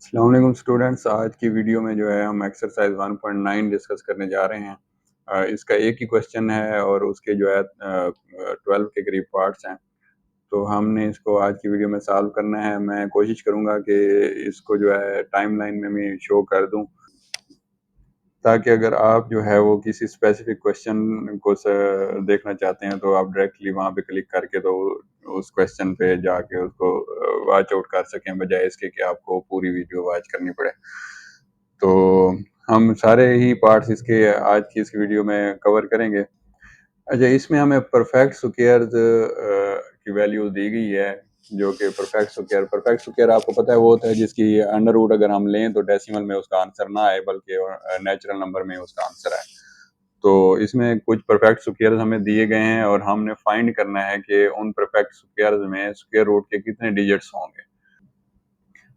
अस्सलाम वालेकुम स्टूडेंट्स। आज की वीडियो में जो है हम एक्सरसाइज 1.9 डिस्कस करने जा रहे हैं। इसका एक ही क्वेश्चन है और उसके जो है 12 के करीब पार्ट्स हैं। तो हमने इसको आज की वीडियो में सॉल्व करना है। मैं कोशिश करूंगा कि इसको जो है टाइमलाइन में मैं शो कर दूं, ताकि अगर आप जो है वो किसी स्पेसिफिक क्वेश्चन को देखना चाहते हैं तो आप डायरेक्टली वहाँ पे क्लिक करके तो उस क्वेश्चन पे जाके उसको वॉच आउट कर सकें, बजाय इसके कि आपको पूरी वीडियो वॉच करनी पड़े। तो हम सारे ही पार्ट्स इसके आज की इस वीडियो में कवर करेंगे। अच्छा, इसमें हमें परफेक्ट स्क्वायर्स की वैल्यू दी गई है, जो कि परफेक्ट स्क्वायर आपको पता है वो होता है जिसकी अंडर रूट अगर हम लें तो डेसिमल में उसका आंसर ना आए, बल्कि नेचुरल नंबर में उसका आंसर आए। तो इसमें कुछ परफेक्ट स्क्वायर्स हमें दिए गए हैं और हमने फाइंड करना है कि उन परफेक्ट स्क्वायर्स में स्क्वायर रूट के कितने डिजिट्स होंगे।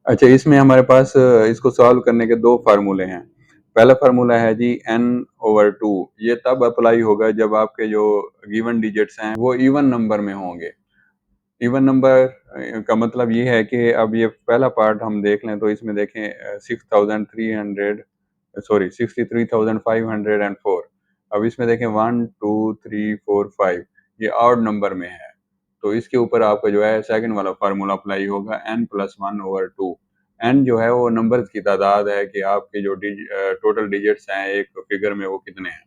अच्छा, इसमें हमारे पास इसको सॉल्व करने के दो फार्मूले हैं। पहला फार्मूला है जी n/2। ये तब अप्लाई होगा जब आपके जो गिवन डिजिट्स हैं वो इवन नंबर में होंगे। इवन नंबर का मतलब ये है कि अब ये पहला पार्ट हम देख लें तो इसमें देखें 63,504। अब इसमें देखें 1 2 3 4 5, ये ऑड नंबर में है। तो इसके ऊपर आपका जो है सेकंड वाला फार्मूला अप्लाई होगा, n+1/2। n जो है वो नंबर्स की तादाद है कि आपके जो टोटल डिजिट्स हैं एक फिगर में वो कितने हैं।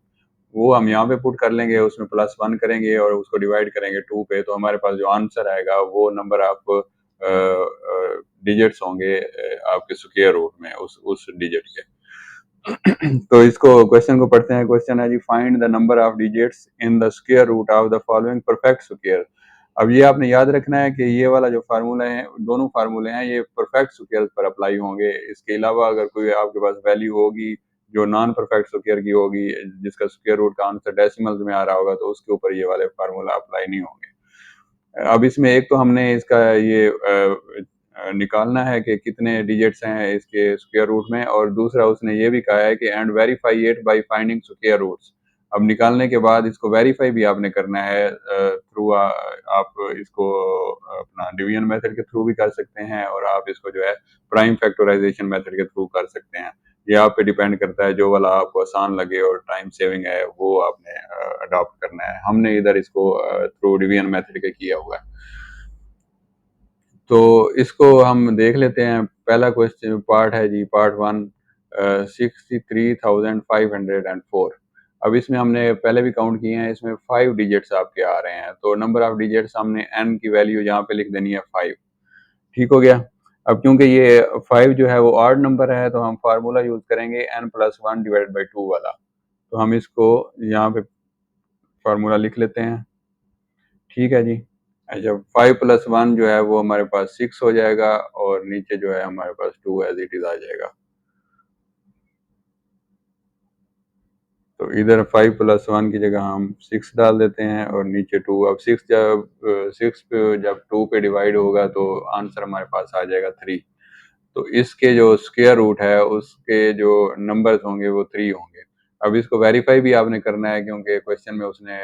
वो हम यहाँ पे पुट कर लेंगे, उसमें +1 करेंगे और उसको डिवाइड करेंगे 2 पे, तो हमारे पास जो आंसर आएगा वो नंबर आप डिजिट्स होंगे आपके स्क्वायर रूट में उस डिजिट के। तो इसको क्वेश्चन को पढ़ते हैं। क्वेश्चन है जी, find the number of digits in the square root of the following perfect square. अब ये आपने याद रखना है कि ये वाला जो फार्मूला है, दोनों फार्मूले हैं, ये परफेक्ट स्क्वायर पर अप्लाई होंगे। इसके अलावा अगर कोई आपके पास वैल्यू होगी जो नॉन परफेक्ट स्क्वायर की होगी, जिसका स्क्वायर रूट का आंसर डेसिमल्स में आ रहा होगा, तो उसके ऊपर ये वाले फार्मूला अप्लाई नहीं होंगे। अब इसमें एक तो हमने इसका ये निकालना है कि कितने डिजिट्स हैं इसके स्क्वायर रूट में, और दूसरा उसने ये भी कहा है कि and verify it by finding square roots. अब निकालने के बाद इसको वेरीफाई भी आपने करना है थ्रू आप इसको अपना डिवीजन मेथड के थ्रू भी कर सकते हैं, और आप इसको जो है प्राइम फैक्टराइजेशन मेथड के थ्रू कर सकते हैं। ये आप पे डिपेंड करता है, जो वाला आपको आसान लगे और टाइम सेविंग है वो आपने अडॉप्ट करना है। हमने इधर इसको थ्रू डिवीजन मेथड के किया हुआ है। तो इसको हम देख लेते हैं। पहला क्वेश्चन पार्ट है जी, पार्ट 1, 63,504। अब इसमें हमने पहले भी काउंट किए हैं, इसमें 5 डिजिट्स आपके आ रहे हैं, तो नंबर ऑफ डिजिट्स हमने n की वैल्यू यहाँ पे लिख देनी है 5। ठीक हो गया। अब क्योंकि ये 5 जो है वो ऑड नंबर है, तो हम फार्मूला यूज करेंगे n+1/2 वाला। तो हम इसको यहाँ पे फार्मूला लिख लेते हैं। ठीक है जी। अच्छा, 5+1 जो है वो हमारे पास 6 हो जाएगा, और नीचे जो है हमारे पास 2 एज इट इज आ जाएगा। तो इधर 5+1 की जगह हम 6 डाल देते हैं और नीचे 2। अब 6 जब 2 पे डिवाइड होगा तो आंसर हमारे पास आ जाएगा 3। तो इसके जो स्क्वायर रूट है उसके जो नंबर्स होंगे वो 3 होंगे। अब इसको वेरीफाई भी आपने करना है, क्योंकि क्वेश्चन में उसने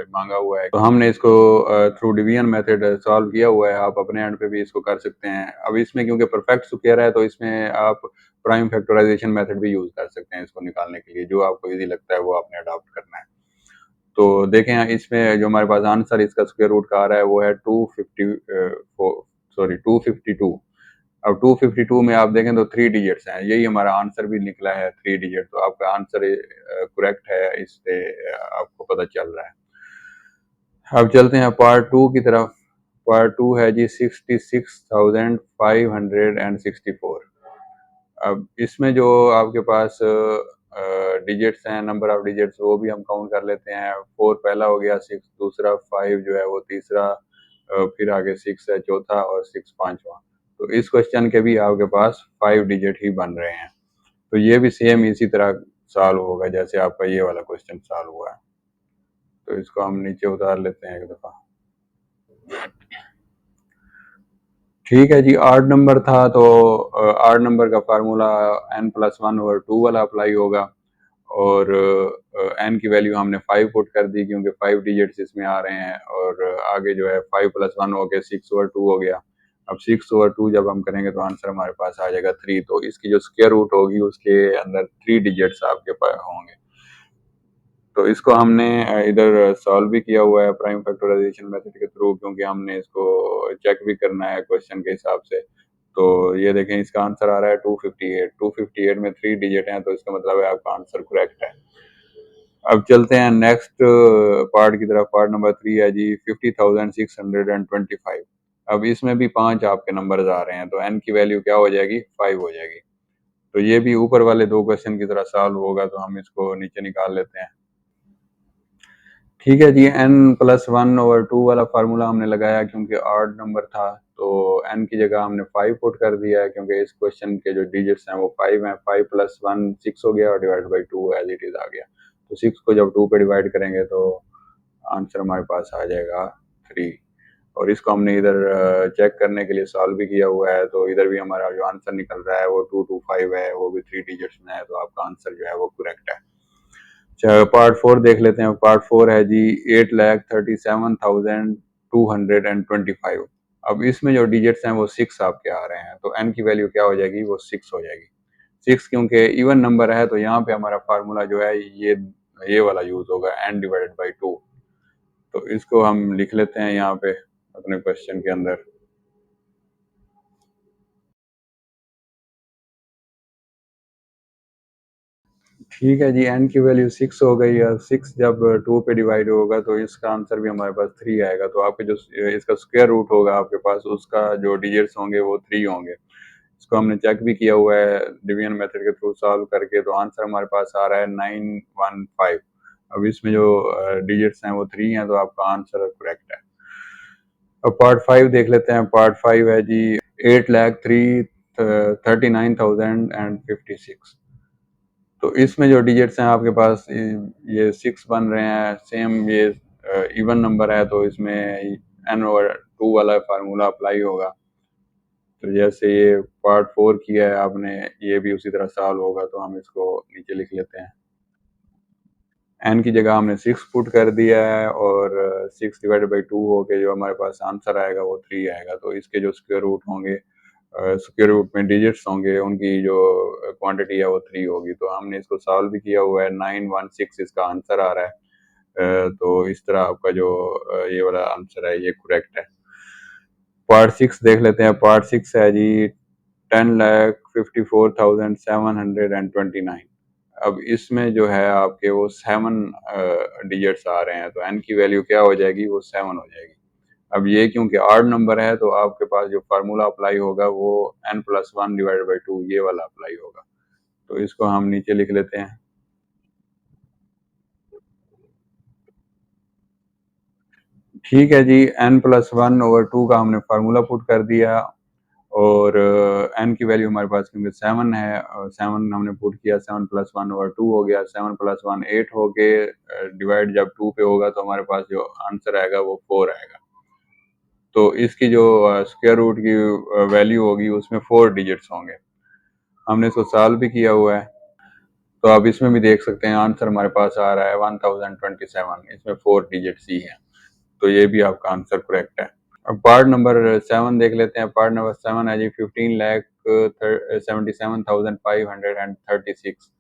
मांगा हुआ है। तो हमने इसको थ्रू डिवीजन मेथड सॉल्व किया हुआ है, आप अपने एंड पे भी इसको कर सकते हैं। अब इसमें क्योंकि परफेक्ट स्क्वायर है तो इसमें आप प्राइम फैक्टराइजेशन मेथड भी यूज कर सकते हैं इसको निकालने के लिए। जो आपको इजी लगता है वो आपने अडॉप्ट करना है। तो देखें, इसमें जो हमारे पास आंसर इसका स्क्वायर रूट का आ रहा है वो है 252। अब 252 में आप देखें तो 3 डिजिट्स हैं, यही हमारा आंसर भी निकला है 3 डिजिट। तो आपका आंसर करेक्ट है, इससे आपको पता चल रहा है। अब चलते हैं पार्ट 2 की तरफ। पार्ट 2 है जी 66,564। अब इसमें जो आपके पास डिजिट्स हैं, नंबर ऑफ डिजिट्स, वो भी हम काउंट कर लेते हैं। 4 पहला हो गया, 6 दूसरा, 5 जो है वो तीसरा, फिर आगे 6 है चौथा, और 6 पांचवा। तो इस क्वेश्चन के भी आपके पास 5 डिजिट ही बन रहे हैं। तो ये भी सेम इसी तरह सॉल्व होगा जैसे आपका ये वाला क्वेश्चन सॉल्व हुआ है। तो इसको हम नीचे उतार लेते हैं एक दफा। ठीक है जी। आड नंबर था तो आड नंबर का फार्मूला n+1/2 वाला अप्लाई होगा, और n की वैल्यू हमने 5 पुट कर दी क्योंकि 5 डिजिट्स इसमें आ रहे हैं, और आगे जो है 5+1 हो गया 6/2 हो गया। अब 6/2 जब हम करेंगे तो आंसर हमारे पास आ जाएगा 3। तो इसकी जो स्क्वायर रूट होगी उसके अंदर 3 डिजिट्स आपके पास होंगे। तो इसको हमने इधर सॉल्व भी किया हुआ है प्राइम फैक्टराइजेशन मेथड के थ्रू, क्योंकि हमने इसको चेक भी करना है क्वेश्चन के हिसाब से। तो ये देखें, इसका आंसर आ रहा है 258। 258 में 3 डिजिट हैं, तो इसका मतलब है आपका आंसर करेक्ट है। अब चलते हैं नेक्स्ट पार्ट की तरफ। पार्ट नंबर 3 है जी 50,625। अब इसमें भी 5 आपके नंबर्स आ रहे हैं, तो n की वैल्यू क्या हो जाएगी? 5 हो जाएगी। तो ये भी ऊपर वाले 2 क्वेश्चन की तरह सॉल्व होगा, तो हम इसको नीचे निकाल लेते हैं। ठीक है जी, n+1/2 वाला फार्मूला हमने लगाया क्योंकि ऑड नंबर था, तो n की जगह हमने 5 पुट कर दिया है, क्योंकि इस क्वेश्चन के जो डिजिट्स हैं वो 5 हैं। 5 + 1 6 हो गया और divide by 2 as it is आ गया। तो 6 को जब 2 पे डिवाइड करेंगे तो आंसर हमारे पास आ जाएगा 3। और इसको हमने इधर चेक करने के लिए सॉल्व भी किया हुआ है, तो इधर भी हमारा जो आंसर निकल रहा है वो 225 है, वो भी 3 डिजिट्स में है, तो आपका आंसर जो है वो करेक्ट है। पार्ट 4 देख लेते हैं। पार्ट 4 है जी 8,37,225। अब इसमें जो डिजिट्स हैं वो 6 आपके आ रहे हैं, तो n की वैल्यू क्या हो जाएगी? वो 6 हो जाएगी। 6 क्योंकि इवन नंबर है, तो यहाँ पे हमारा फार्मूला जो है ये वाला यूज होगा, n/2। तो इसको हम लिख लेते हैं यहाँ पे अपने क्वेश्चन के अंदर। ठीक है जी, n की वैल्यू 6 हो गई है। 6 जब 2 पे डिवाइड होगा तो इसका आंसर भी हमारे पास 3 आएगा। तो आपके जो इसका स्क्वायर रूट होगा आपके पास, उसका जो डिजिट्स होंगे वो 3 होंगे। इसको हमने चेक भी किया हुआ है डिवीजन मेथड के थ्रू सॉल्व करके, तो आंसर हमारे पास आ रहा है 915। अब इसमें जो डिजिट्स हैं वो 3 हैं, तो आपका आंसर करेक्ट है। अब पार्ट 5 देख लेते हैं। पार्ट 5 है जी 8,39,056। तो इसमें जो डिजिट्स हैं आपके पास ये 6 बन रहे हैं। सेम ये इवन नंबर है, तो इसमें n/2 वाला फार्मूला अप्लाई होगा। तो जैसे ये पार्ट 4 किया है आपने, ये भी उसी तरह सॉल्व होगा, तो हम इसको नीचे लिख लेते हैं। n की जगह हमने 6 पुट कर दिया है, और 6/2 होके जो हमारे पास आंसर आएगा वो 3 आएगा। तो इसके जो स्क्वायर रूट होंगे, स्क्वायर रूट में डिजिट्स होंगे, उनकी जो क्वांटिटी है वो 3 होगी। तो हमने इसको सॉल्व भी किया हुआ है। 916 इसका आंसर आ रहा है। तो इस तरह आपका जो ये वाला आंसर है ये करेक्ट है। पार्ट 6 देख लेते हैं। पार्ट 6 है जी 10,54,729। अब इसमें जो है आपके वो 7 डिजिट्स आ रहे हैं, तो n की वैल्यू क्या हो जाएगी? वो 7 हो जाएगी। अब ये क्योंकि ऑड नंबर है, तो आपके पास जो फार्मूला अप्लाई होगा वो n+1/2 ये वाला अप्लाई होगा। तो इसको हम नीचे लिख लेते हैं। ठीक है जी, n+1/2 का हमने फार्मूला पुट कर दिया, और n की वैल्यू हमारे पास क्योंकि 7 है, 7 हमने पुट किया, 7+1/2 हो गया। 7+1 8 हो के डिवाइड जब 2 पे होगा तो हमारे पास जो आंसर आएगा वो 4 आएगा। तो इसकी जो स्क्वायर रूट की वैल्यू होगी उसमें 4 डिजिट्स होंगे। हमने इसको सॉल्व भी किया हुआ है, तो आप इसमें भी देख सकते हैं आंसर हमारे पास आ रहा है 1027। इसमें 4 डिजिट्स ही हैं, तो ये भी आपका आंसर करेक्ट है। अब पार्ट नंबर 7 देख लेते हैं। पार्ट नंबर 7 है जी 15,77,536।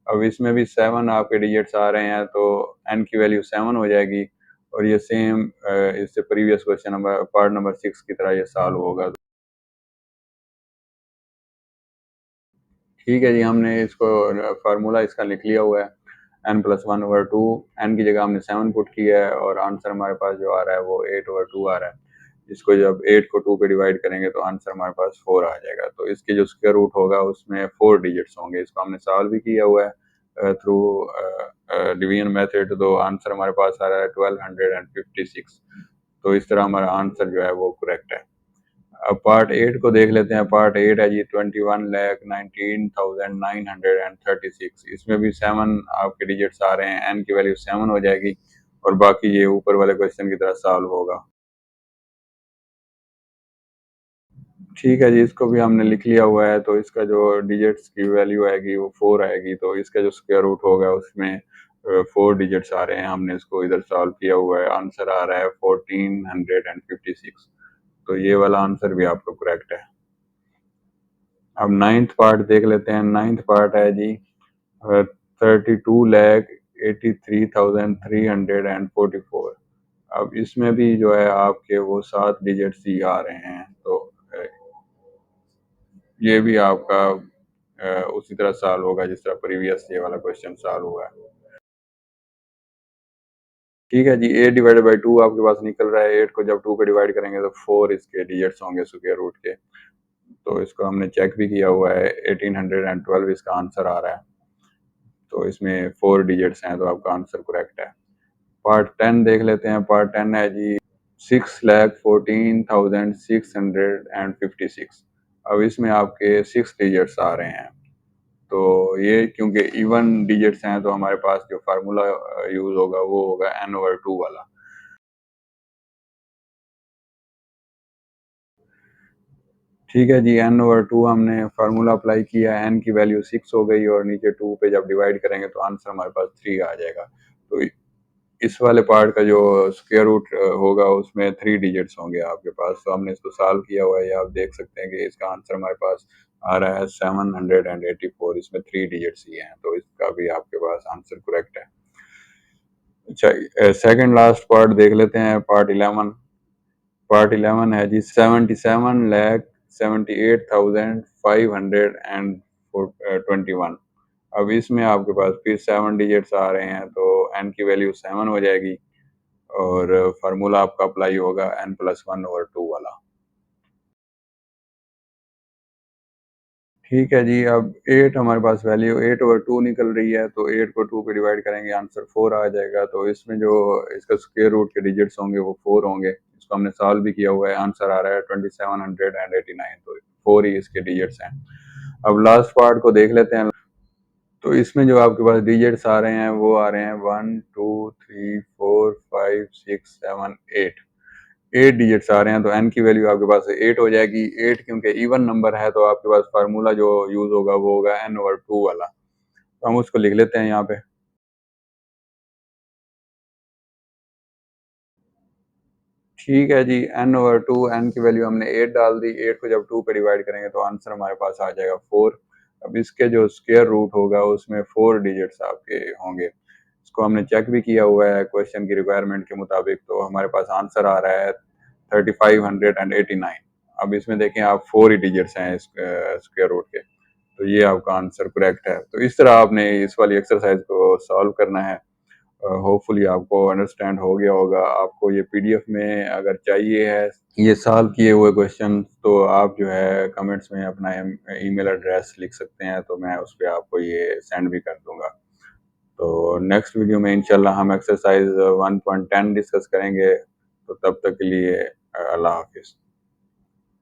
अब इसमें भी 7 आपके डिजिट्स आ रहे हैं, तो n की वैल्यू 7 हो जाएगी, और ये सेम इससे previous question number part number 6 की तरह ये सॉल्व होगा। ठीक है जी, हमने इसको फार्मूला इसका लिख लिया हुआ है। n+1/2। n की जगह हमने 7 पुट किया है, और आंसर हमारे पास जो आ रहा है वो 8/2 आ रहा है। इसको जब 8 को 2 पे डिवाइड करेंगे तो आंसर हमारे पास 4 आ जाएगा। तो इसके जो स्क्वायर रूट होगा उसमें 4 डिजिट्स होंगे। इसको हमने सॉल्व भी किया हुआ है थ्रू डिवीजन मेथड, तो आंसर हमारे पास आ रहा है 1256। तो इस तरह हमारा आंसर जो है वो करेक्ट है। अब पार्ट 8 को देख लेते हैं। पार्ट 8 है जी 21,19,936। इसमें भी 7 आपके डिजिट्स आ रहे हैं। n की वैल्यू 7 हो जाएगी, और बाकी ये ऊपर वाले क्वेश्चन की तरह सॉल्व होगा। ठीक है जी, इसको भी हमने लिख लिया हुआ है। तो इसका जो डिजिट्स की वैल्यू आएगी वो 4 आएगी। तो इसका जो स्क्वायर रूट होगा उसमें 4 डिजिट्स आ रहे हैं। हमने इसको इधर सॉल्व किया हुआ है। आंसर आ रहा है 1456। तो ये वाला आंसर भी आपका करेक्ट है। अब नाइन्थ पार्ट देख लेते हैं। नाइन्थ पार्ट है जी 32,83,344। अब इसमें भी जो है आपके वो 7 डिजिट्स ही आ रहे हैं, तो ये भी आपका उसी तरह सॉल्व होगा जिस तरह प्रीवियस ये वाला क्वेश्चन सॉल्व हुआ है। ठीक है जी, 8/2 आपके पास निकल रहा है। 8 को जब 2 पे डिवाइड करेंगे तो 4 इसके डिजिट्स होंगे स्क्वायर रूट के। तो इसको हमने चेक भी किया हुआ है, 1812 इसका आंसर आ रहा है। तो इसमें 4 डिजिट्स हैं, तो आपका आंसर करेक्ट है। पार्ट 10 देख लेते हैं। पार्ट 10 है जी 6,14,656। अब इसमें आपके 6 डिजिट्स आ रहे हैं। तो ये क्योंकि इवन डिजिट्स हैं, तो हमारे पास जो फार्मूला यूज होगा वो होगा n/2 वाला। ठीक है जी, n/2 हमने फार्मूला अप्लाई किया, n की वैल्यू 6 हो गई और नीचे 2 पे जब डिवाइड करेंगे तो आंसर हमारे पास 3 आ जाएगा। तो इस वाले पार्ट का जो स्क्वायर रूट होगा उसमें 3 डिजिट्स होंगे आपके पास। तो हमने इसको सॉल्व किया हुआ है, ये आप देख सकते हैं कि इसका आंसर हमारे पास आ रहा है 784। इसमें 3 डिजिट्स ही हैं, तो इसका भी आपके पास आंसर करेक्ट है। अच्छा, सेकंड लास्ट पार्ट देख लेते हैं। पार्ट 11। पार्ट 11 है जी 77,78,521। अब इसमें आपके पास फिर 7 डिजिट्स आ रहे हैं, तो n की वैल्यू 7 हो जाएगी और फार्मूला आपका अप्लाई होगा n+1/2 वाला। ठीक है जी, अब 8 हमारे पास वैल्यू 8/2 निकल रही है, तो 8 को 2 पे डिवाइड करेंगे आंसर 4 आ जाएगा। तो इसमें जो इसका स्क्वायर रूट के डिजिट्स होंगे वो 4 होंगे। इसको हमने सॉल्व भी किया हुआ है, आंसर आ रहा है 2789। तो 4 ही इसके डिजिट्स हैं। अब लास्ट पार्ट को देख लेते हैं। तो इसमें जो आपके पास डिजिट्स आ रहे हैं वो आ रहे हैं 1 2 3 4 5 6 7 8। 8 डिजिट्स आ रहे हैं, तो n की वैल्यू आपके पास 8 हो जाएगी। 8 क्योंकि इवन नंबर है, तो आपके पास फार्मूला जो यूज होगा वो होगा n/2 वाला। तो हम उसको लिख लेते हैं यहाँ पे। ठीक है जी, n/2, n की वैल्यू हमने 8 डाल दी। 8 को जब 2 पे डिवाइड करेंगे तो आंसर हमारे पास आ जाएगा 4। अब इसके जो स्क्वायर रूट होगा उसमें 4 डिजिट्स आपके होंगे। इसको हमने चेक भी किया हुआ है क्वेश्चन की रिक्वायरमेंट के मुताबिक, तो हमारे पास आंसर आ रहा है 3589। अब इसमें देखें आप 4 ही डिजिट्स हैं स्क्वायर रूट के, तो ये आपका आंसर करेक्ट है। तो इस तरह आपने इस वाली एक्सरसाइज को सॉल्व करना है। होपफुली आपको अंडरस्टैंड हो गया होगा। आपको ये पीडीएफ में अगर चाहिए है ये सॉल्व किए हुए क्वेश्चन, तो आप जो है कमेंट्स में अपना ईमेल एड्रेस लिख सकते हैं, तो मैं उस पर आपको ये सेंड भी कर दूंगा। तो नेक्स्ट वीडियो में इंशाल्लाह हम एक्सरसाइज 1.10 डिस्कस करेंगे। तो तब तक के लिए अल्लाह हाफिज़।